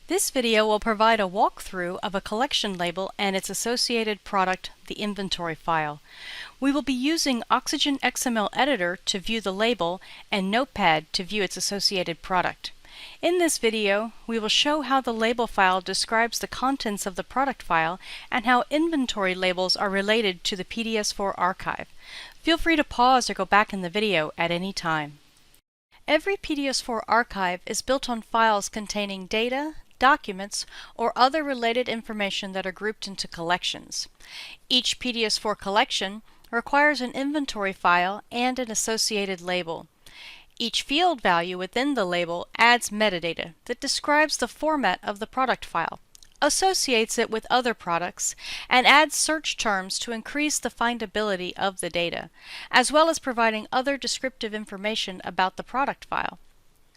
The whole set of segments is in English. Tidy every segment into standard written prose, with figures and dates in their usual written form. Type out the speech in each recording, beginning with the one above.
This video will provide a walkthrough of a collection label and its associated product, the inventory file. We will be using Oxygen XML Editor to view the label and Notepad to view its associated product. In this video, we will show how the label file describes the contents of the product file and how inventory labels are related to the PDS4 archive. Feel free to pause or go back in the video at any time. Every PDS4 archive is built on files containing data, documents, or other related information that are grouped into collections. Each PDS4 collection requires an inventory file and an associated label. Each field value within the label adds metadata that describes the format of the product file, associates it with other products, and adds search terms to increase the findability of the data, as well as providing other descriptive information about the product file.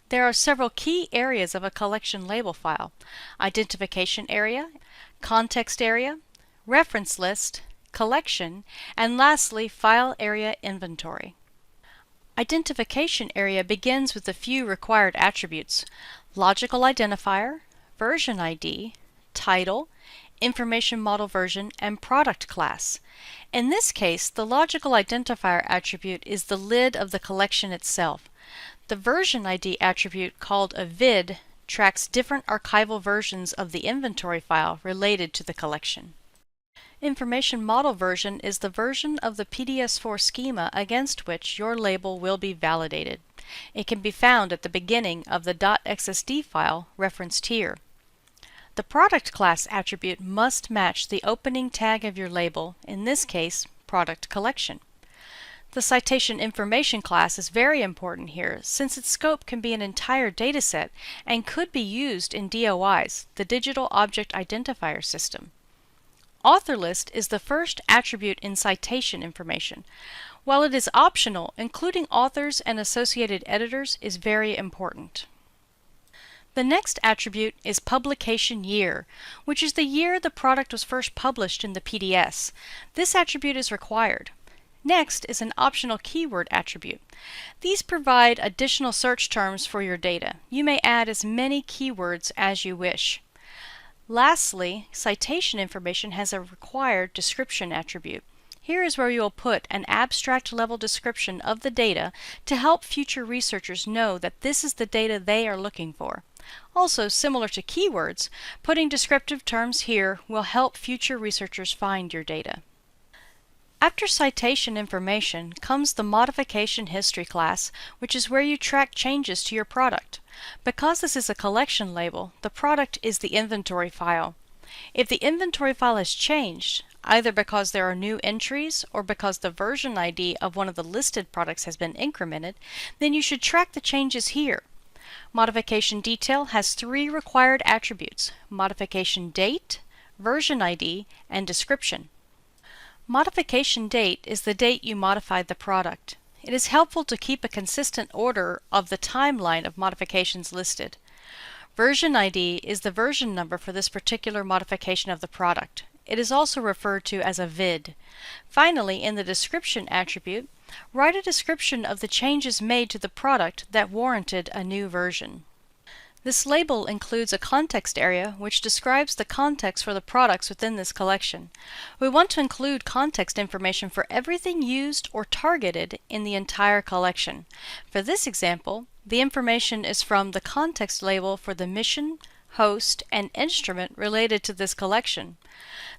There are several key areas of a collection label file: identification area, context area, reference list, collection, and lastly, file area inventory. Identification area begins with a few required attributes: logical identifier, version ID, title, information model version, and product class. In this case, the logical identifier attribute is the lid of the collection itself. The version ID attribute, called a vid, tracks different archival versions of the inventory file related to the collection. Information model version is the version of the PDS4 schema against which your label will be validated. It can be found at the beginning of the .xsd file referenced here. The product class attribute must match the opening tag of your label, in this case, product collection. The citation information class is very important here, since its scope can be an entire dataset and could be used in DOIs, the Digital Object Identifier System. Author list is the first attribute in citation information. While it is optional, including authors and associated editors is very important. The next attribute is publication year, which is the year the product was first published in the PDS. This attribute is required. Next is an optional keyword attribute. These provide additional search terms for your data. You may add as many keywords as you wish. Lastly, citation information has a required description attribute. Here is where you will put an abstract level description of the data to help future researchers know that this is the data they are looking for. Also, similar to keywords, putting descriptive terms here will help future researchers find your data. After citation information comes the Modification History class, which is where you track changes to your product. Because this is a collection label, the product is the inventory file. If the inventory file has changed, either because there are new entries or because the version ID of one of the listed products has been incremented, then you should track the changes here. Modification detail has three required attributes: modification date, version ID, and description. Modification date is the date you modified the product. It is helpful to keep a consistent order of the timeline of modifications listed. Version ID is the version number for this particular modification of the product. It is also referred to as a vid. Finally, in the description attribute, write a description of the changes made to the product that warranted a new version. This label includes a context area which describes the context for the products within this collection. We want to include context information for everything used or targeted in the entire collection. For this example, the information is from the context label for the mission, host, and instrument related to this collection.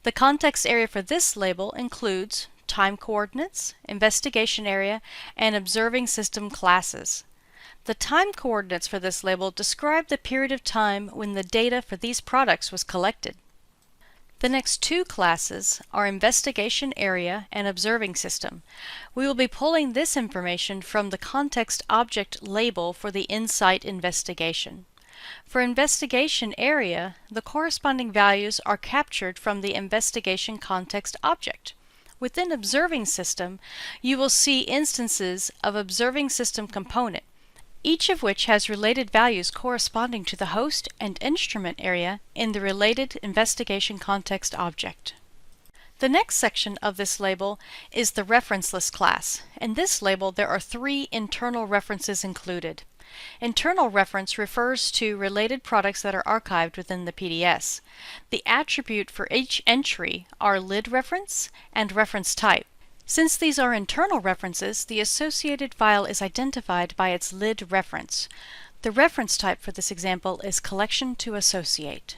The context area for this label includes time coordinates, investigation area, and observing system classes. The time coordinates for this label describe the period of time when the data for these products was collected. The next two classes are investigation area and observing system. We will be pulling this information from the context object label for the insight investigation. For investigation area, the corresponding values are captured from the investigation context object. Within observing system, you will see instances of observing system component, each of which has related values corresponding to the host and instrument area in the related investigation context object. The next section of this label is the reference list class. In this label, there are three internal references included: Internal reference refers to related products that are archived within the PDS. The attribute for each entry are lid reference and reference type. Since these are internal references, the associated file is identified by its lid reference. The reference type for this example is Collection to Associate.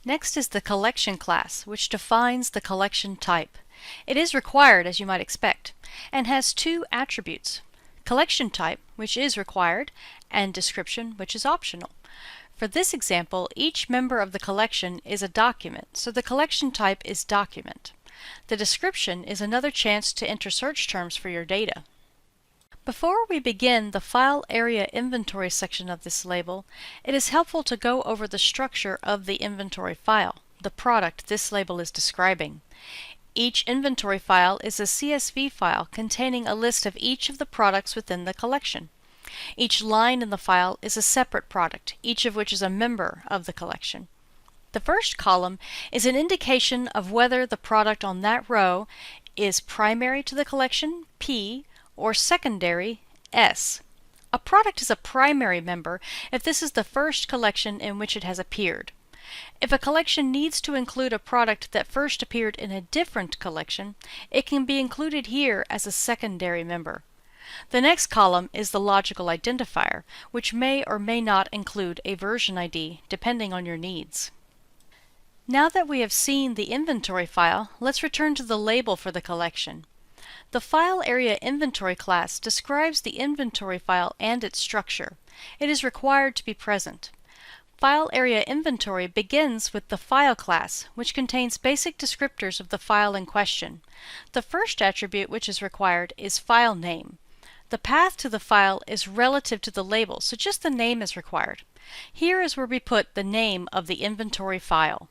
Next is the Collection class, which defines the collection type. It is required, as you might expect, and has two attributes: collection type, which is required, and description, which is optional. For this example, each member of the collection is a document, so the collection type is document. The description is another chance to enter search terms for your data. Before we begin the File Area Inventory section of this label, it is helpful to go over the structure of the inventory file, the product this label is describing. Each inventory file is a CSV file containing a list of each of the products within the collection. Each line in the file is a separate product, each of which is a member of the collection. The first column is an indication of whether the product on that row is primary to the collection, P, or secondary, S. A product is a primary member if this is the first collection in which it has appeared. If a collection needs to include a product that first appeared in a different collection, it can be included here as a secondary member. The next column is the logical identifier, which may or may not include a version ID, depending on your needs. Now that we have seen the inventory file, let's return to the label for the collection. The File Area Inventory class describes the inventory file and its structure. It is required to be present. File Area Inventory begins with the File class, which contains basic descriptors of the file in question. The first attribute which is required is file name. The path to the file is relative to the label, so just the name is required. Here is where we put the name of the inventory file.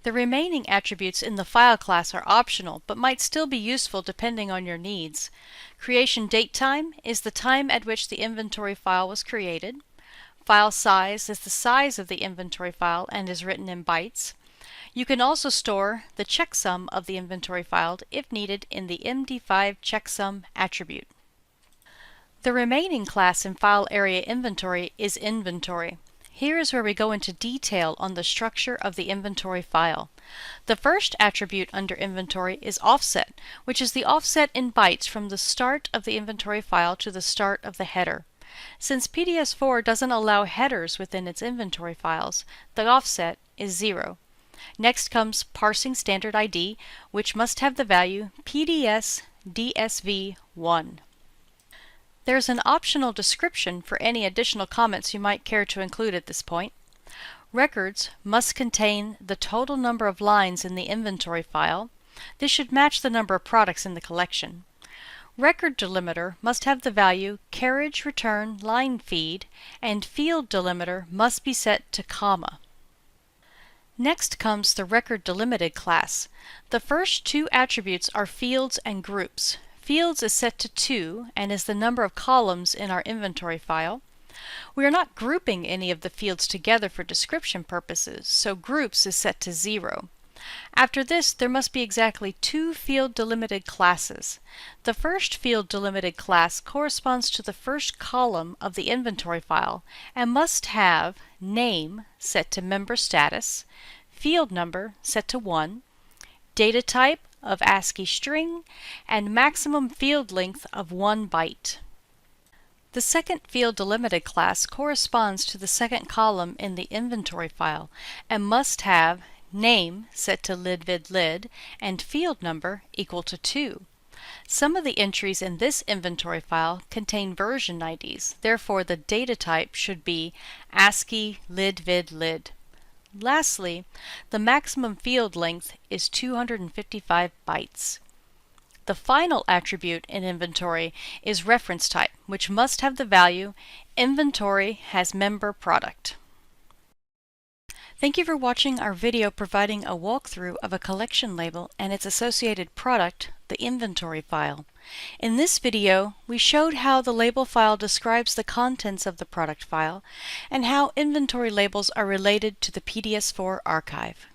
The remaining attributes in the file class are optional, but might still be useful depending on your needs. Creation date time is the time at which the inventory file was created. File size is the size of the inventory file and is written in bytes. You can also store the checksum of the inventory file if needed in the MD5 checksum attribute. The remaining class in File Area Inventory is Inventory. Here is where we go into detail on the structure of the inventory file. The first attribute under Inventory is Offset, which is the offset in bytes from the start of the inventory file to the start of the header. Since PDS4 doesn't allow headers within its inventory files, the offset is 0. Next comes Parsing Standard ID, which must have the value PDS DSV1. There's an optional description for any additional comments you might care to include at this point. Records must contain the total number of lines in the inventory file. This should match the number of products in the collection. Record delimiter must have the value carriage return line feed, and field delimiter must be set to comma. Next comes the record delimited class. The first two attributes are fields and groups. Fields is set to 2 and is the number of columns in our inventory file. We are not grouping any of the fields together for description purposes, so groups is set to 0. After this, there must be exactly 2 field delimited classes. The first field delimited class corresponds to the first column of the inventory file and must have name set to member status, field number set to 1, data type of ASCII string, and maximum field length of 1 byte. The second field delimited class corresponds to the second column in the inventory file and must have name set to lidvidlid and field number equal to 2. Some of the entries in this inventory file contain version IDs, therefore the data type should be ASCII lidvidlid. Lastly, the maximum field length is 255 bytes. The final attribute in inventory is reference type, which must have the value inventory has member product. Thank you for watching our video providing a walkthrough of a collection label and its associated product, the inventory file. In this video, we showed how the label file describes the contents of the product file and how inventory labels are related to the PDS4 archive.